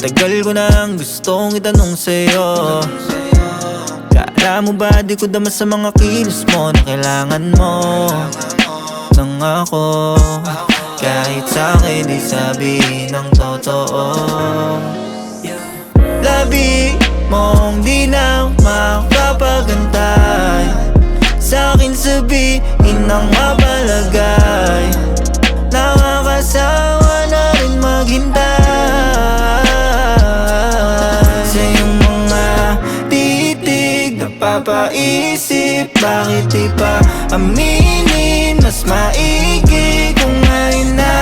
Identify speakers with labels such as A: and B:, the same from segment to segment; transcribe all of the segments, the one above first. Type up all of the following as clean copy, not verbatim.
A: Matagal ko nang gustong itanong sa'yo, kala mo ba di ko dama sa mga kilos mo na kailangan mo nang ako? Kahit sa'kin di sabihin ng totoo. Labi mong di na makapagantay, sa'kin sabihin ng mapalagay. Nakakasawa na rin maghintay sa iyong mga titig. Napapaisip, bakit di pa aminin? Mas maigi kung ngayon na,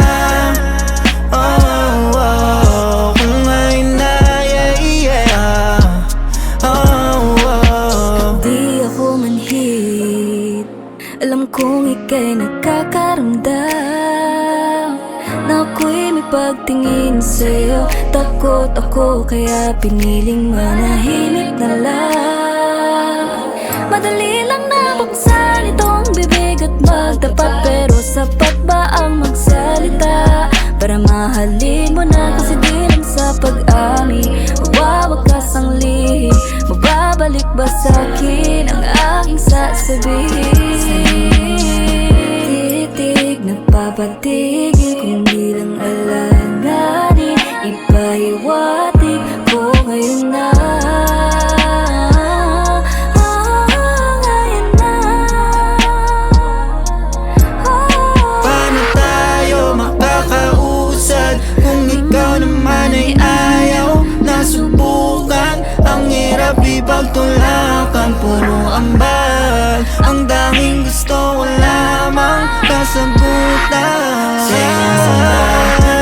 A: oh, oh, kung ngayon na, yeah, yeah, oh, oh.
B: Di ako manhid, alam kong ika'y nagkakaramdam na ako'y may pagtingin sa'yo. Takot ako kaya piniling manahimik na lang. Madali lang na buksan itong bibig at magtapat, pero sapat ba ang magsalita para mahalin mo na? Kasi di lang sa pag-amin mawawakas ang lihim. Mababalik ba sa'kin ang aking sasabihin? Titig nagpapatigil kung di lang alanganin, ipahiwatig ko ngayon na.
A: Paano tayo makakausad kung ikaw naman ay ayaw? Nasubukan, ang hirap ipagtulakan, puro ambal. Ang daming gusto ko lamang kasagutan. Sa iyong mga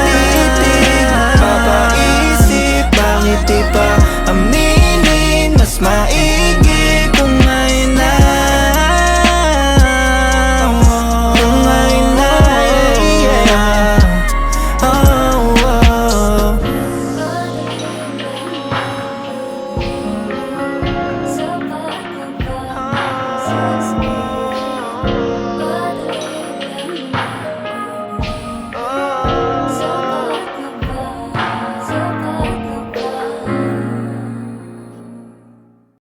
A: titig napapaisip, bakit di pa aminin? Mas maigi kung ngayon na, kung ngayon na, yeah, oh, oh.
B: Sapat na ba ang sasabihin?